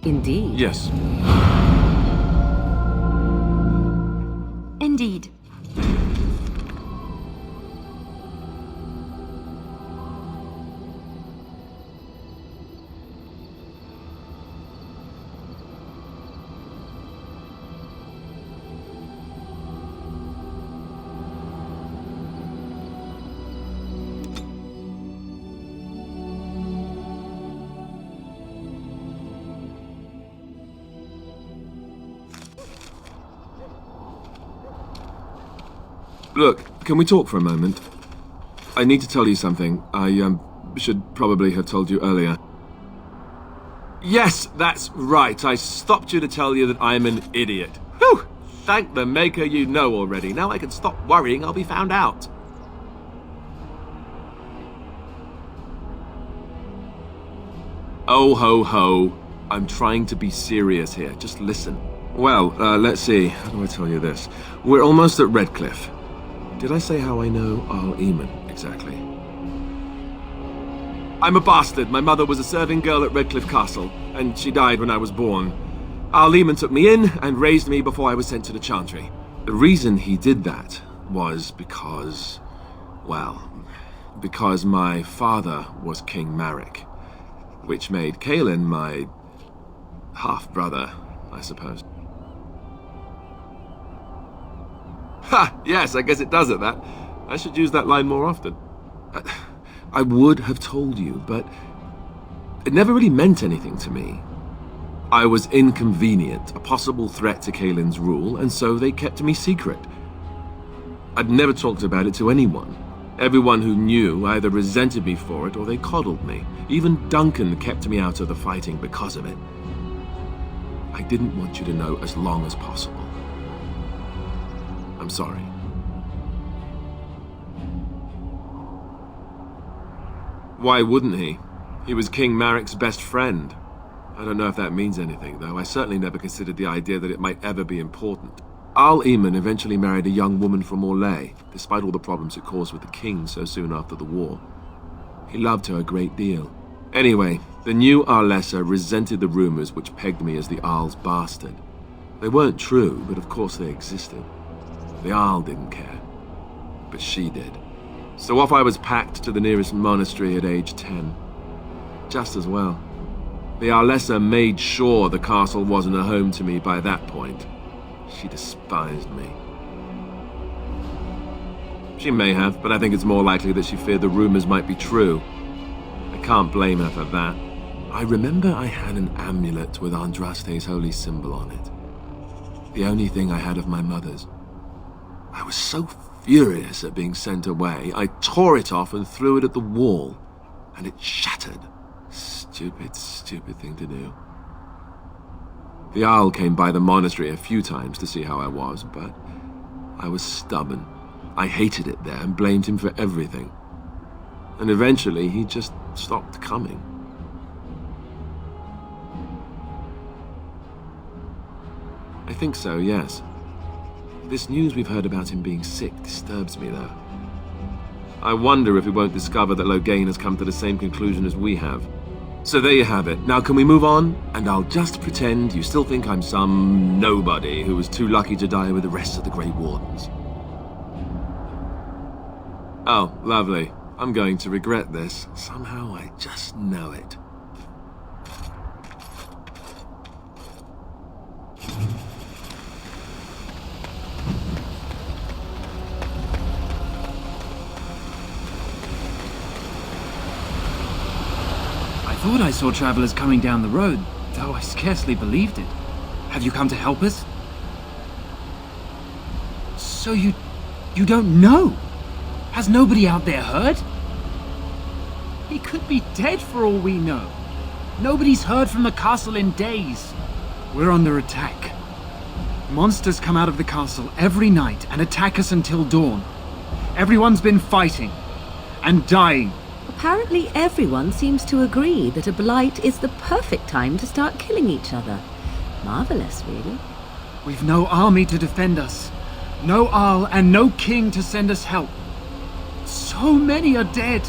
Indeed. Yes. Indeed. Look, can we talk for a moment? I need to tell you something. I, should probably have told you earlier. Yes, that's right. I stopped you to tell you that I'm an idiot. Whew! Thank the maker you know already. Now I can stop worrying I'll be found out. Oh ho ho. I'm trying to be serious here. Just listen. Well, let's see. How do I tell you this? We're almost at Redcliffe. Did I say how I know Arl Eamon exactly? I'm a bastard. My mother was a serving girl at Redcliffe Castle, and she died when I was born. Arl Eamon took me in and raised me before I was sent to the Chantry. The reason he did that was because, well, because my father was King Marek, which made Kaelin my half-brother, I suppose. Ha! Yes, I guess it does at that. I should use that line more often. I would have told you, but it never really meant anything to me. I was inconvenient, a possible threat to Kaelin's rule, and so they kept me secret. I'd never talked about it to anyone. Everyone who knew either resented me for it or they coddled me. Even Duncan kept me out of the fighting because of it. I didn't want you to know as long as possible. I'm sorry. Why wouldn't he? He was King Marek's best friend. I don't know if that means anything, though. I certainly never considered the idea that it might ever be important. Arl Eamon eventually married a young woman from Orlais, despite all the problems it caused with the king so soon after the war. He loved her a great deal. Anyway, the new Arlessa resented the rumors which pegged me as the Arl's bastard. They weren't true, but of course they existed. The Arl didn't care, but she did. So off I was packed to the nearest monastery at age 10. Just as well. The Arlessa made sure the castle wasn't a home to me by that point. She despised me. She may have, but I think it's more likely that she feared the rumors might be true. I can't blame her for that. I remember I had an amulet with Andraste's holy symbol on it. The only thing I had of my mother's. I was so furious at being sent away, I tore it off and threw it at the wall, and it shattered. Stupid, stupid thing to do. The Arl came by the monastery a few times to see how I was, but I was stubborn. I hated it there and blamed him for everything. And eventually he just stopped coming. I think so, yes. This news we've heard about him being sick disturbs me, though. I wonder if we won't discover that Loghain has come to the same conclusion as we have. So there you have it. Now can we move on? And I'll just pretend you still think I'm some nobody who was too lucky to die with the rest of the Great Wardens. Oh, lovely. I'm going to regret this. Somehow I just know it. I thought I saw travelers coming down the road, though I scarcely believed it. Have you come to help us? So you don't know? Has nobody out there heard? He could be dead for all we know. Nobody's heard from the castle in days. We're under attack. Monsters come out of the castle every night and attack us until dawn. Everyone's been fighting and dying. Apparently everyone seems to agree that a blight is the perfect time to start killing each other. Marvelous, really. We've no army to defend us. No Arl and no king to send us help. So many are dead.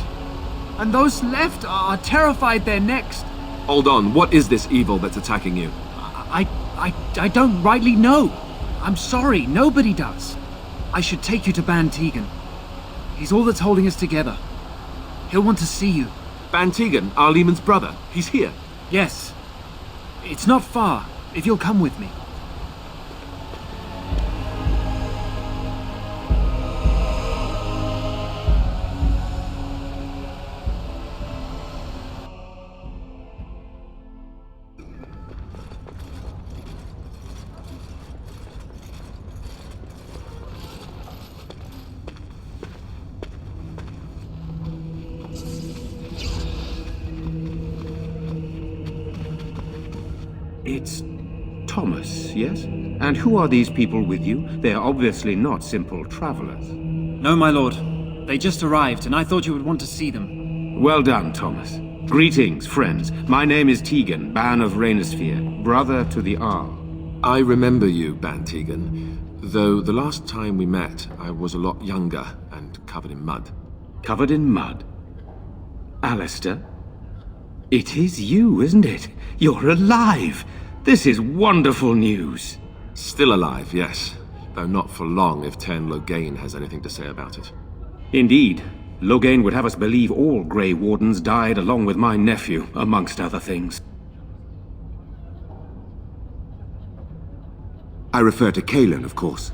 And those left are terrified they're next. Hold on, what is this evil that's attacking you? I don't rightly know. I'm sorry, nobody does. I should take you to Ban Tegan. He's all that's holding us together. He'll want to see you. Ban Tegan, Arlemon's brother. He's here. Yes. It's not far, if you'll come with me. It's Thomas, yes? And who are these people with you? They are obviously not simple travelers. No, my lord. They just arrived, and I thought you would want to see them. Well done, Thomas. Greetings, friends. My name is Tegan, Ban of Rainersphere, brother to the Arl. I remember you, Ban Tegan. Though the last time we met, I was a lot younger and covered in mud. Covered in mud? Alistair? It is you, isn't it? You're alive! This is wonderful news. Still alive, yes. Though not for long if Ten Loghain has anything to say about it. Indeed. Loghain would have us believe all Grey Wardens died along with my nephew, amongst other things. I refer to Cailan, of course.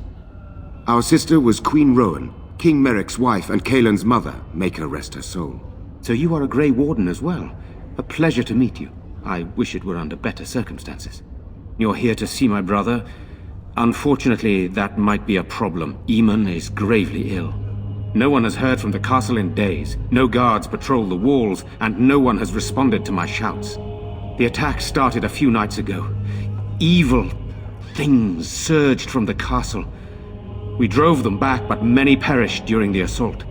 Our sister was Queen Rowan, King Merrick's wife and Cailan's mother, make her rest her soul. So you are a Grey Warden as well. A pleasure to meet you. I wish it were under better circumstances. You're here to see my brother. Unfortunately, that might be a problem. Eamon is gravely ill. No one has heard from the castle in days. No guards patrol the walls, and no one has responded to my shouts. The attack started a few nights ago. Evil things surged from the castle. We drove them back, but many perished during the assault.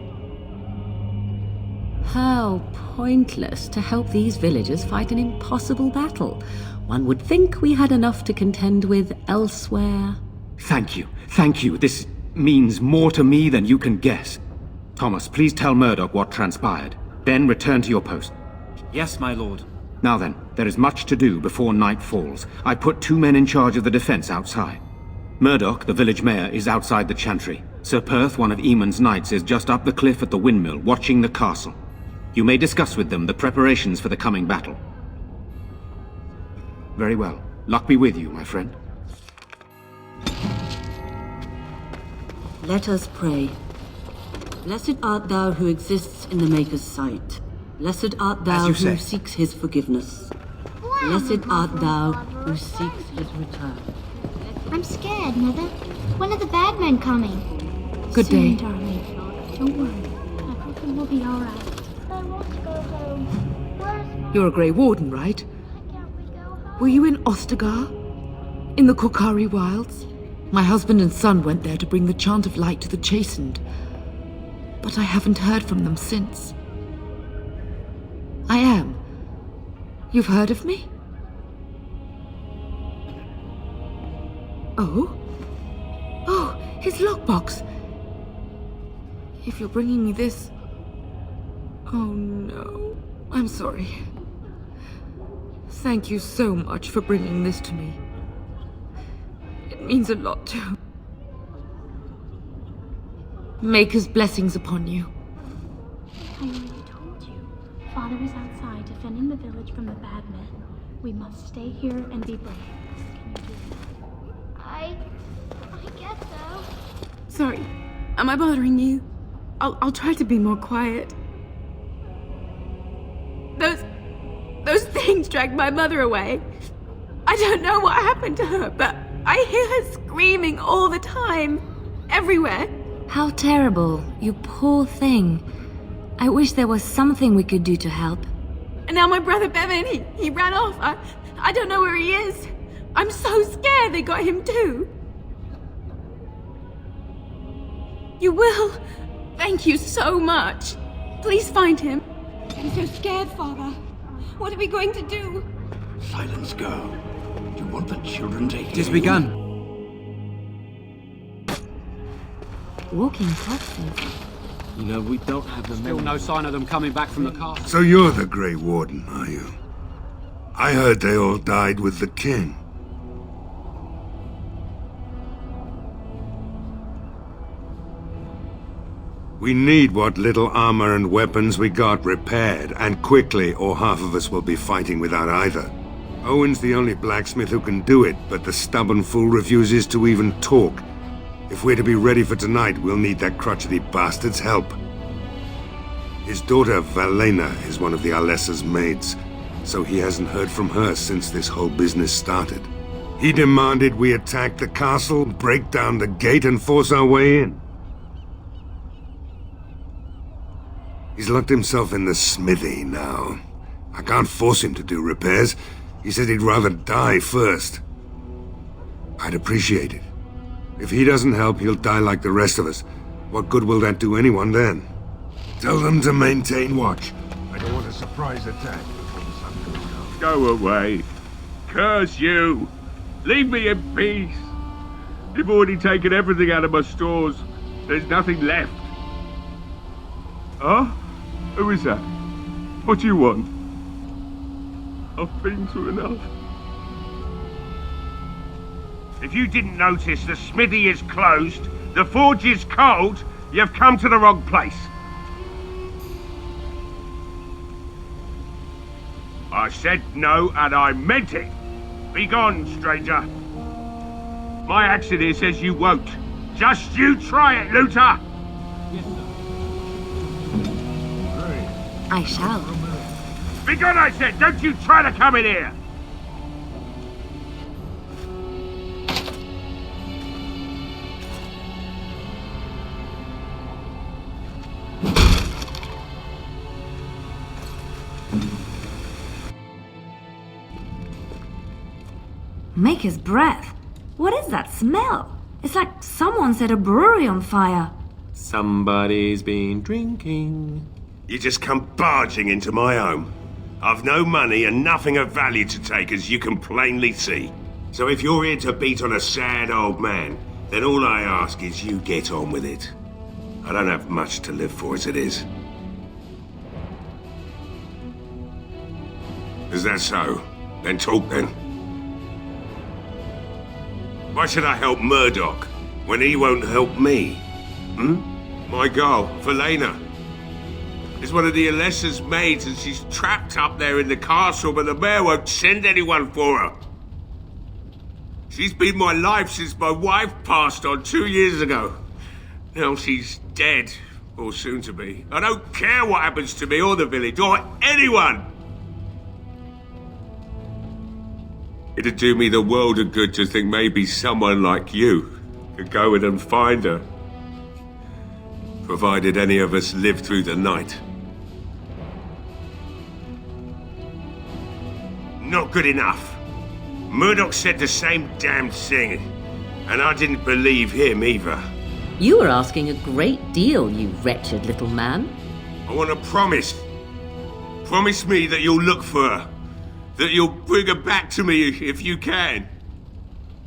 How pointless to help these villagers fight an impossible battle. One would think we had enough to contend with elsewhere. Thank you. Thank you. This means more to me than you can guess. Thomas, please tell Murdoch what transpired. Then return to your post. Yes, my lord. Now then, there is much to do before night falls. I put 2 men in charge of the defense outside. Murdoch, the village mayor, is outside the chantry. Sir Perth, one of Eamon's knights, is just up the cliff at the windmill, watching the castle. You may discuss with them the preparations for the coming battle. Very well. Luck be with you, my friend. Let us pray. Blessed art thou who exists in the Maker's sight. Blessed art thou you who say. seeks his forgiveness. Blessed art thou who seeks his return. I'm scared, Mother. When are the bad men coming? Good Soon, day. darling. Don't worry. Everything will be all right. I want to go home. Where's Mom? You're a Grey Warden, right? Why can't we go home? Were you in Ostagar? In the Kokari Wilds? My husband and son went there to bring the chant of light to the chastened. But I haven't heard from them since. I am. You've heard of me? Oh? Oh, his lockbox. If you're bringing me this... Oh no. I'm sorry. Thank you so much for bringing this to me. It means a lot to... Maker's blessings upon you. I already told you. Father is outside defending the village from the bad men. We must stay here and be brave. Can you do that? I guess so. Sorry, am I bothering you? I'll try to be more quiet. Those things dragged my mother away. I don't know what happened to her, but I hear her screaming all the time. Everywhere. How terrible, you poor thing. I wish there was something we could do to help. And now my brother Bevan, he ran off. I don't know where he is. I'm so scared they got him too. You will? Thank you so much. Please find him. I'm so scared, Father. What are we going to do? Silence, girl. Do you want the children to hear It has you? begun. Walking corpses. You know, we don't have the Still no sign of them coming back from the castle. So you're the Grey Warden, are you? I heard they all died with the king. We need what little armor and weapons we got repaired, and quickly, or half of us will be fighting without either. Owen's the only blacksmith who can do it, but the stubborn fool refuses to even talk. If we're to be ready for tonight, we'll need that crotchety bastard's help. His daughter, Valena, is one of the Alessa's maids, so he hasn't heard from her since this whole business started. He demanded we attack the castle, break down the gate, and force our way in. He's locked himself in the smithy now. I can't force him to do repairs. He said he'd rather die first. I'd appreciate it. If he doesn't help, he'll die like the rest of us. What good will that do anyone then? Tell them to maintain watch. I don't want a surprise attack before the sun goes down. Go away. Curse you. Leave me in peace. You've already taken everything out of my stores. There's nothing left. Huh? Who is that? What do you want? I've been through enough. If you didn't notice, the smithy is closed, the forge is cold, you've come to the wrong place. I said no, and I meant it. Be gone, stranger. My accent here says you won't. Just you try it, looter! I shall. Be gone, I said! Don't you try to come in here! Maker's breath. What is that smell? It's like someone set a brewery on fire. Somebody's been drinking. You just come barging into my home. I've no money and nothing of value to take, as you can plainly see. So if you're here to beat on a sad old man, then all I ask is you get on with it. I don't have much to live for as it is. Is that so? Then talk then. Why should I help Murdoch when he won't help me? My girl, Valena, is one of the Alessa's maids, and she's trapped up there in the castle, but the mayor won't send anyone for her. She's been my life since my wife passed on 2 years ago. Now she's dead, or soon to be. I don't care what happens to me or the village, or anyone. It'd do me the world of good to think maybe someone like you could go in and find her. Provided any of us live through the night. Not good enough. Murdoch said the same damn thing, and I didn't believe him either. You were asking a great deal, you wretched little man. I want to promise. Promise me that you'll look for her. That you'll bring her back to me if you can.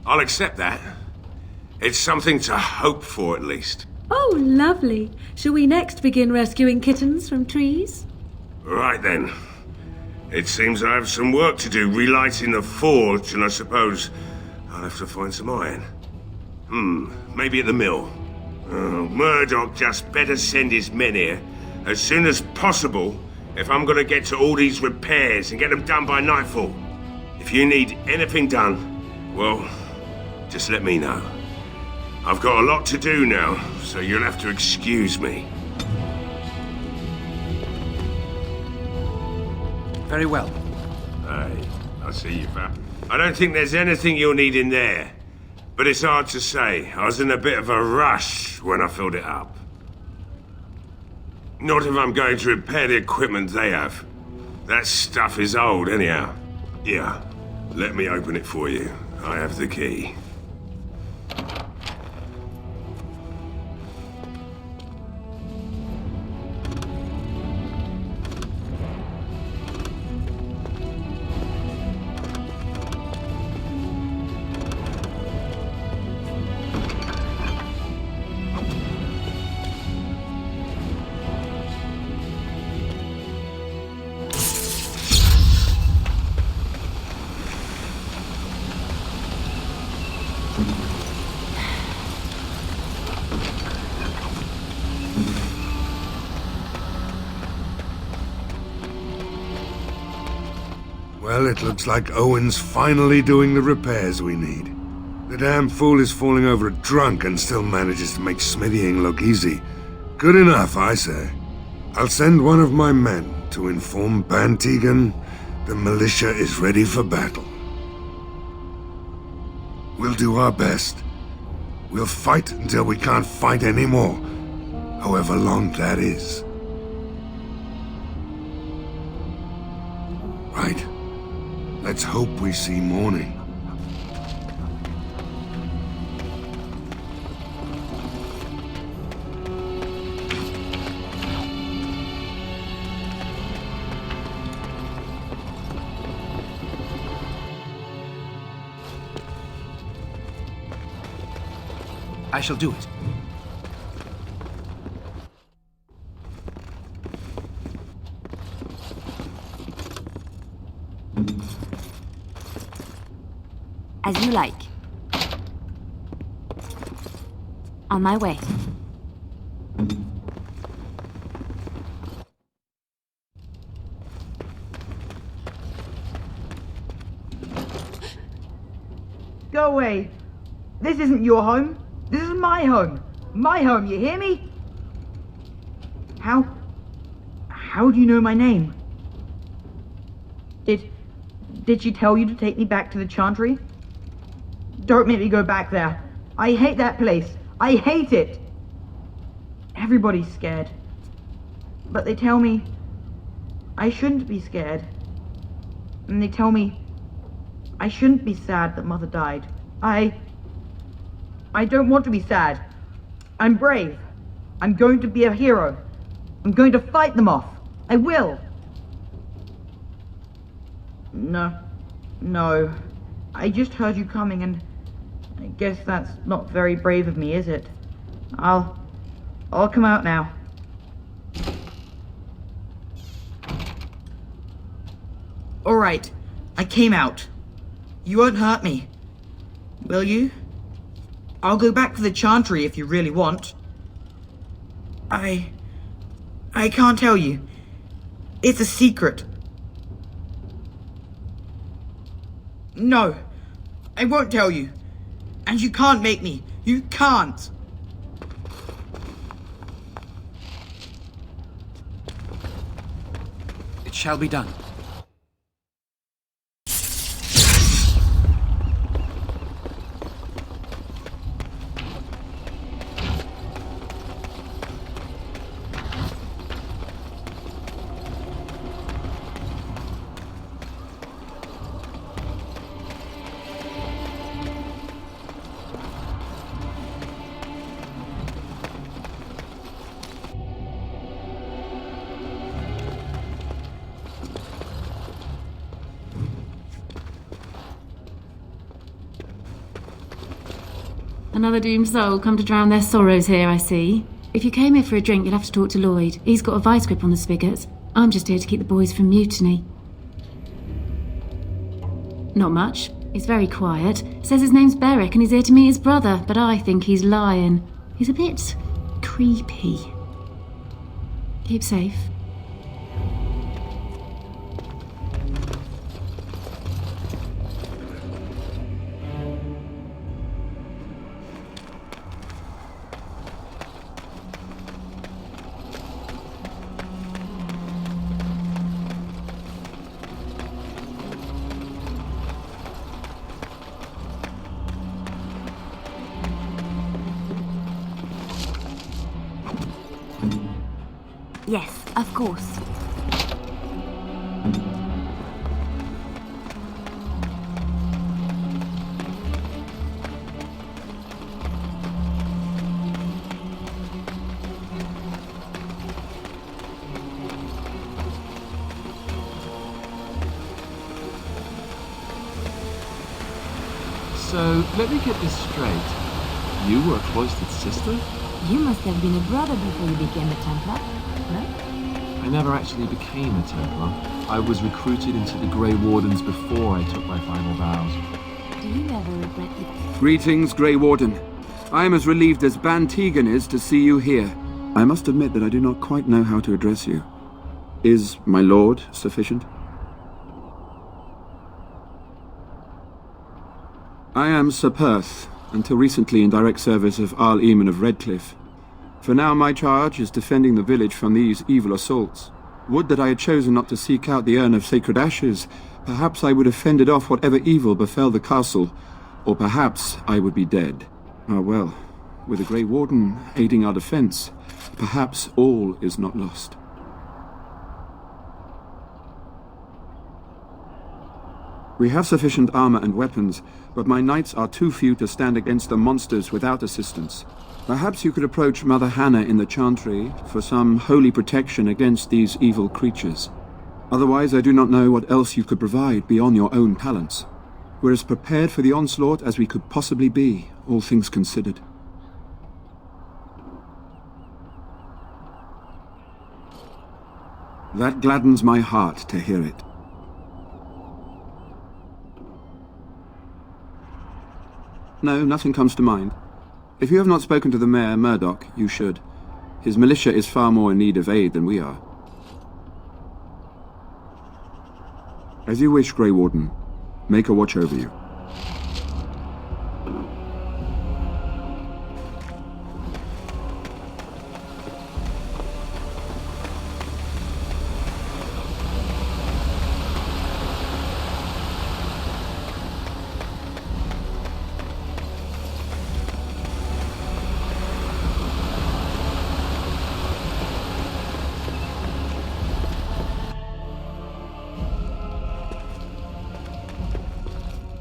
I'll accept that. It's something to hope for, at least. Oh, lovely. Shall we next begin rescuing kittens from trees? Right then. It seems I have some work to do relighting the forge, and I suppose I'll have to find some iron. Maybe at the mill. Murdoch just better send his men here as soon as possible if I'm gonna get to all these repairs and get them done by nightfall. If you need anything done, well, just let me know. I've got a lot to do now, so you'll have to excuse me. Very well. Hey, I see you, pal. I don't think there's anything you'll need in there. But it's hard to say. I was in a bit of a rush when I filled it up. Not if I'm going to repair the equipment they have. That stuff is old, anyhow. Yeah, let me open it for you. I have the key. Well, it looks like Owen's finally doing the repairs we need. The damn fool is falling over drunk and still manages to make smithying look easy. Good enough, I say. I'll send one of my men to inform Bantegan the militia is ready for battle. We'll do our best. We'll fight until we can't fight anymore, however long that is. Right. Let's hope we see morning. I shall do it. As you like. On my way. Go away. This isn't your home. This is my home. My home, you hear me? How do you know my name? Did she tell you to take me back to the Chantry? Don't make me go back there. I hate that place. I hate it. Everybody's scared. But they tell me I shouldn't be scared. And they tell me I shouldn't be sad that Mother died. I don't want to be sad. I'm brave. I'm going to be a hero. I'm going to fight them off. I will. No. I just heard you coming and I guess that's not very brave of me, is it? I'll come out now. Alright, I came out. You won't hurt me. Will you? I'll go back to the Chantry if you really want. I can't tell you. It's a secret. No, I won't tell you. And you can't make me. You can't. It shall be done. Another doomed soul come to drown their sorrows here, I see. If you came here for a drink, you'd have to talk to Lloyd. He's got a vice grip on the spigots. I'm just here to keep the boys from mutiny. Not much. He's very quiet. Says his name's Beric and he's here to meet his brother, but I think he's lying. He's a bit creepy. Keep safe. Yes, of course. So, let me get this straight. You were a cloistered sister? You must have been a brother before you became a Templar, right? I never actually became a Templar. I was recruited into the Grey Wardens before I took my final vows. Do you ever regret the... Greetings, Grey Warden. I am as relieved as Ban Tegan is to see you here. I must admit that I do not quite know how to address you. Is my lord sufficient? I am Sir Perth, until recently in direct service of Arl Eamon of Redcliffe. For now my charge is defending the village from these evil assaults. Would that I had chosen not to seek out the urn of sacred ashes. Perhaps I would have fended off whatever evil befell the castle, or perhaps I would be dead. Ah well, with the Grey Warden aiding our defense, perhaps all is not lost. We have sufficient armor and weapons, but my knights are too few to stand against the monsters without assistance. Perhaps you could approach Mother Hannah in the Chantry for some holy protection against these evil creatures. Otherwise, I do not know what else you could provide beyond your own talents. We're as prepared for the onslaught as we could possibly be, all things considered. That gladdens my heart to hear it. No, nothing comes to mind. If you have not spoken to the Mayor, Murdoch, you should. His militia is far more in need of aid than we are. As you wish, Grey Warden. Make a watch over you.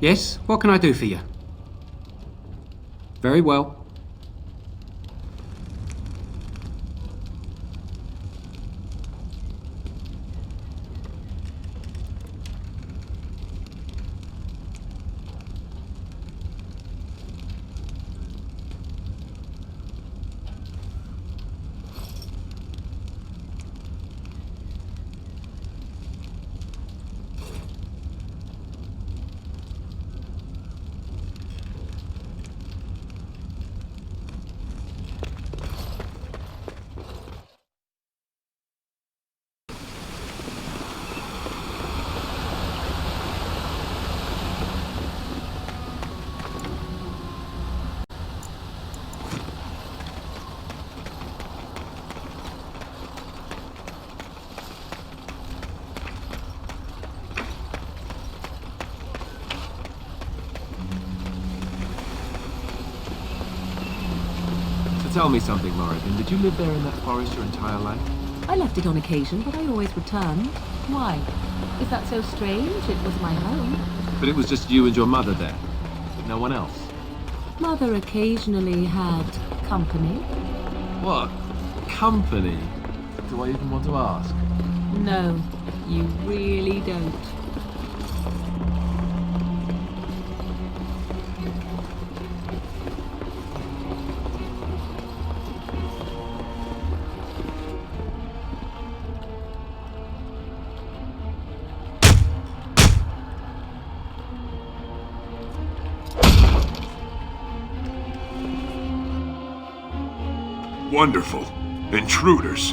Yes, what can I do for you? Very well. Tell me something, Morrigan. Did you live there in that forest your entire life? I left it on occasion, but I always returned. Why? Is that so strange? It was my home. But it was just you and your mother there. No one else. Mother occasionally had company. What? Company? Do I even want to ask? No, you really don't. Wonderful. Intruders.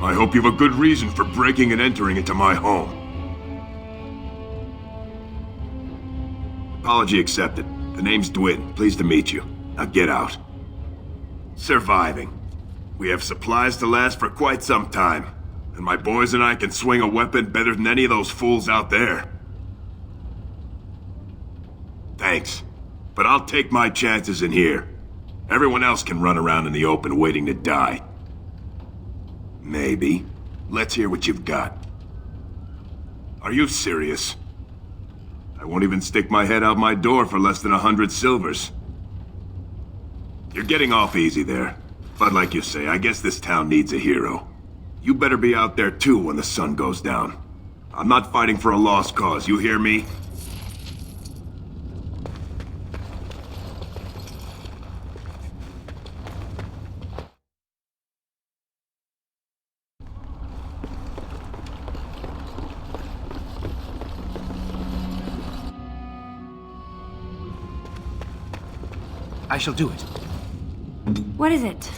I hope you have a good reason for breaking and entering into my home. Apology accepted. The name's Dwin. Pleased to meet you. Now get out. Surviving. We have supplies to last for quite some time. And my boys and I can swing a weapon better than any of those fools out there. Thanks. But I'll take my chances in here. Everyone else can run around in the open waiting to die. Maybe. Let's hear what you've got. Are you serious? I won't even stick my head out my door for less than 100 silvers. You're getting off easy there. But like you say, I guess this town needs a hero. You better be out there too when the sun goes down. I'm not fighting for a lost cause, you hear me? I shall do it. What is it?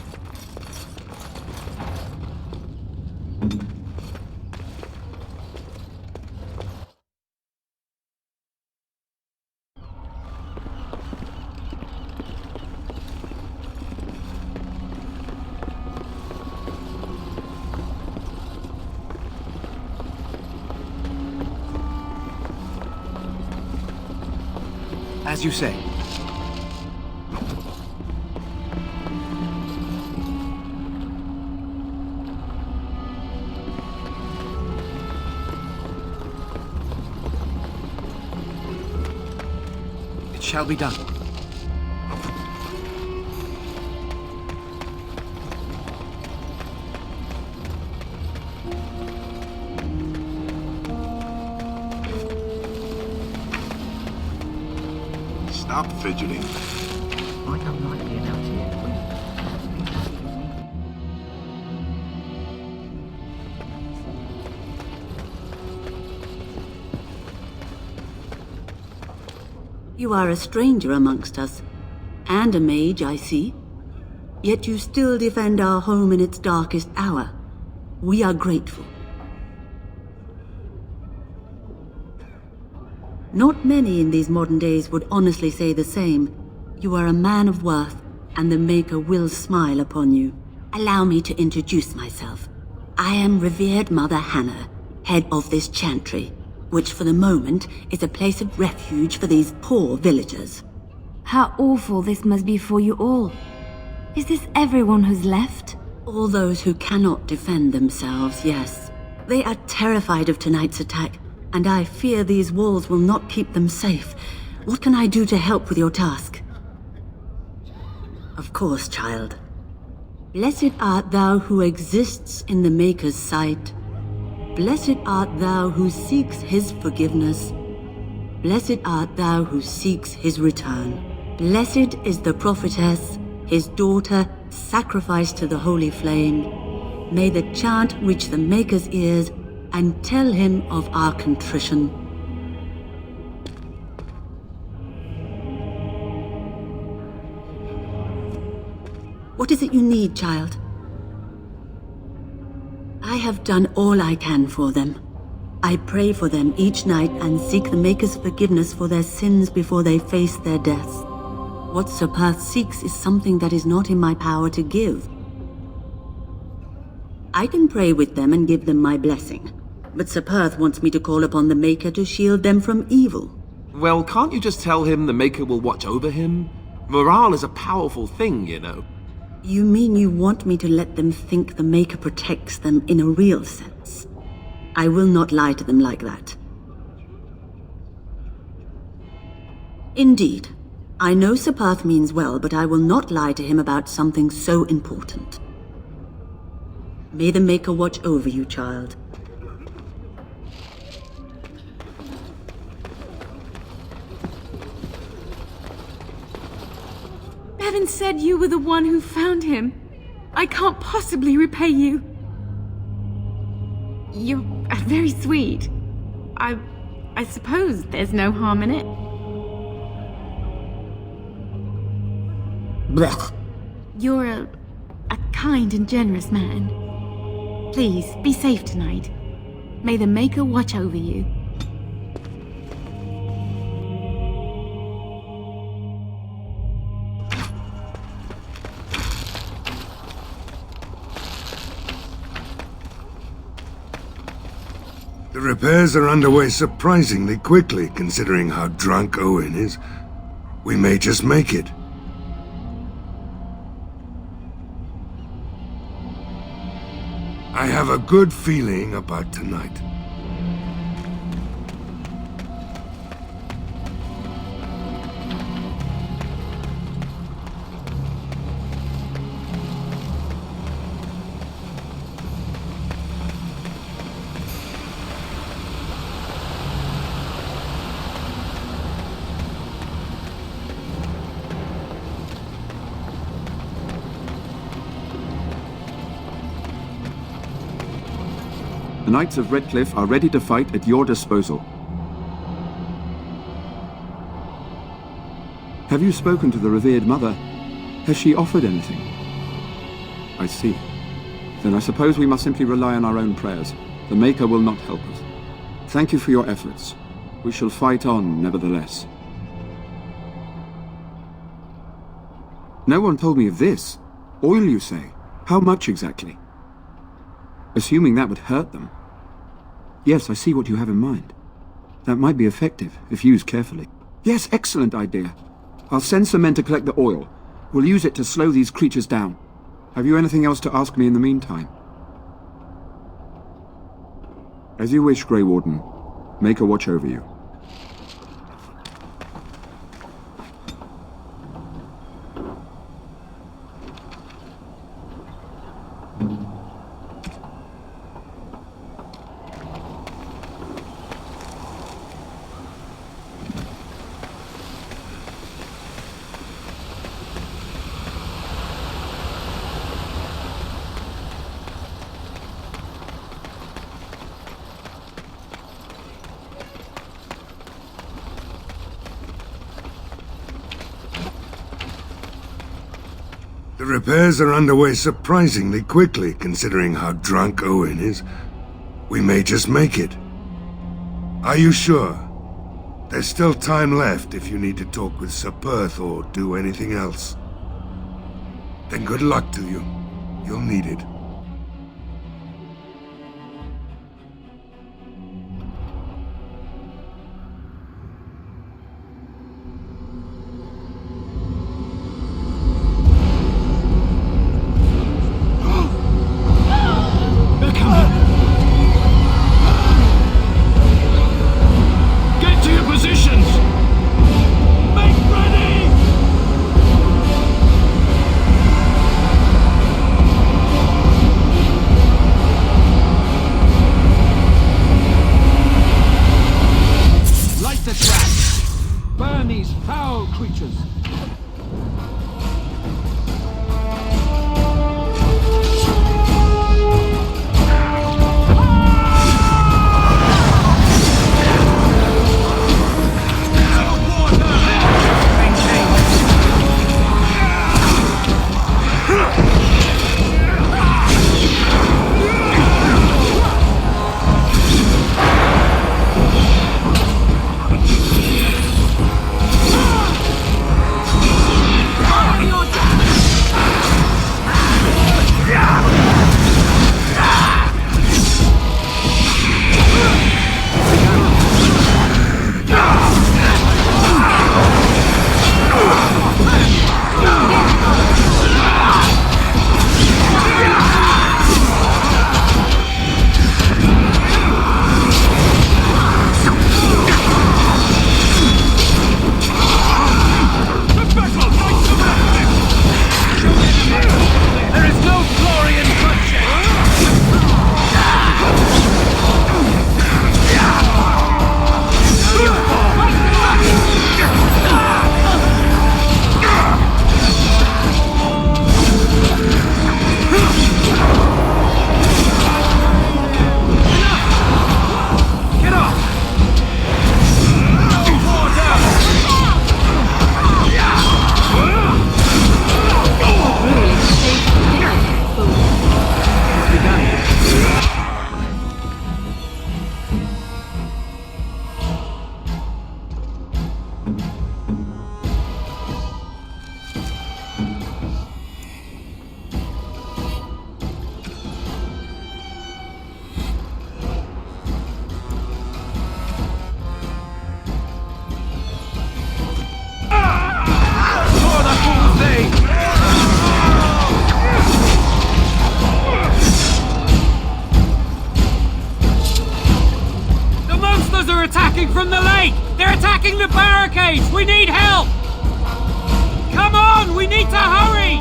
As you say. It shall be done. Stop fidgeting. I don't like being out here. You are a stranger amongst us, and a mage, I see. Yet you still defend our home in its darkest hour. We are grateful. Not many in these modern days would honestly say the same. You are a man of worth, and the Maker will smile upon you. Allow me to introduce myself. I am revered Mother Hannah, head of this chantry, which for the moment is a place of refuge for these poor villagers. How awful this must be for you all. Is this everyone who's left? All those who cannot defend themselves, yes. They are terrified of tonight's attack, and I fear these walls will not keep them safe. What can I do to help with your task? Of course, child. Blessed art thou who exists in the Maker's sight. Blessed art thou who seeks his forgiveness. Blessed art thou who seeks his return. Blessed is the prophetess, his daughter, sacrificed to the holy flame. May the chant reach the Maker's ears and tell him of our contrition. What is it you need, child? I have done all I can for them. I pray for them each night and seek the Maker's forgiveness for their sins before they face their deaths. What Sir Perth seeks is something that is not in my power to give. I can pray with them and give them my blessing, but Sir Perth wants me to call upon the Maker to shield them from evil. Well, can't you just tell him the Maker will watch over him? Morale is a powerful thing, you know. You mean you want me to let them think the Maker protects them in a real sense? I will not lie to them like that. Indeed. I know Sir Perth means well, but I will not lie to him about something so important. May the Maker watch over you, child. Bevan said you were the one who found him. I can't possibly repay you. You're very sweet. I suppose there's no harm in it. Blech. You're a kind and generous man. Please, be safe tonight. May the Maker watch over you. The repairs are underway surprisingly quickly, considering how drunk Owen is. We may just make it. I have a good feeling about tonight. The Knights of Redcliffe are ready to fight at your disposal. Have you spoken to the revered mother? Has she offered anything? I see. Then I suppose we must simply rely on our own prayers. The Maker will not help us. Thank you for your efforts. We shall fight on, nevertheless. No one told me of this. Oil, you say? How much exactly? Assuming that would hurt them. Yes, I see what you have in mind. That might be effective, if used carefully. Yes, excellent idea. I'll send some men to collect the oil. We'll use it to slow these creatures down. Have you anything else to ask me in the meantime? As you wish, Grey Warden. Maker watch over you. The repairs are underway surprisingly quickly, considering how drunk Owen is. We may just make it. Are you sure? There's still time left if you need to talk with Sir Perth or do anything else. Then good luck to you. You'll need it. From the lake! They're attacking the barricades! We need help! Come on! We need to hurry!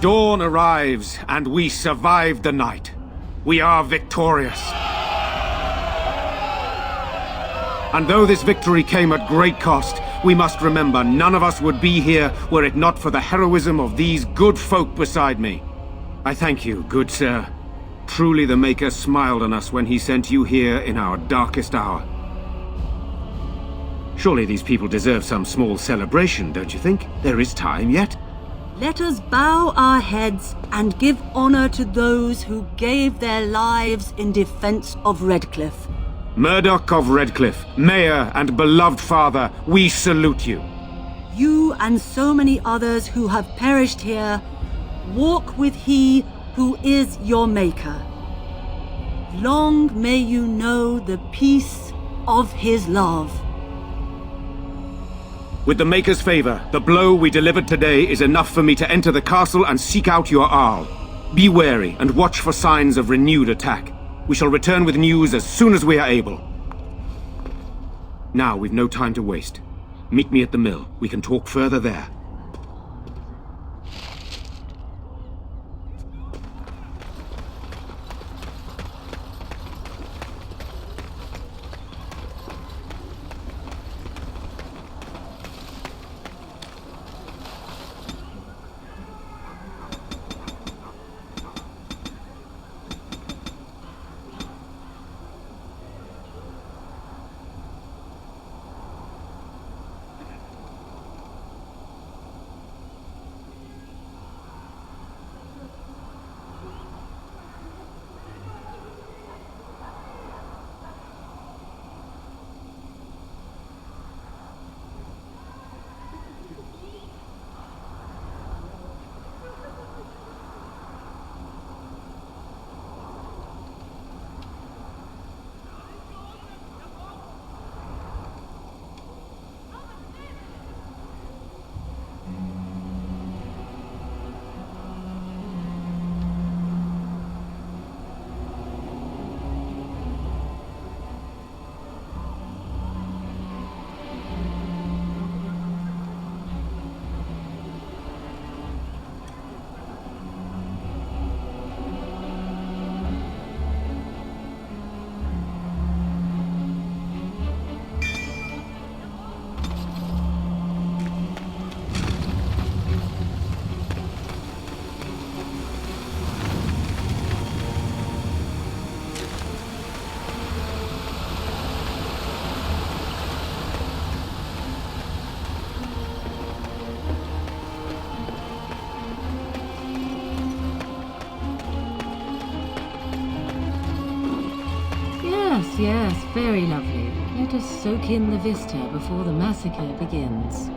Dawn arrives, and we survived the night. We are victorious. And though this victory came at great cost, we must remember none of us would be here were it not for the heroism of these good folk beside me. I thank you, good sir. Truly the Maker smiled on us when he sent you here in our darkest hour. Surely these people deserve some small celebration, don't you think? There is time yet. Let us bow our heads and give honor to those who gave their lives in defense of Redcliffe. Murdoch of Redcliffe, Mayor and beloved father, we salute you. You and so many others who have perished here, walk with he who is your Maker. Long may you know the peace of his love. With the Maker's favor, the blow we delivered today is enough for me to enter the castle and seek out your Arl. Be wary and watch for signs of renewed attack. We shall return with news as soon as we are able. Now we've no time to waste. Meet me at the mill. We can talk further there. Yes, very lovely. Let us soak in the vista before the massacre begins.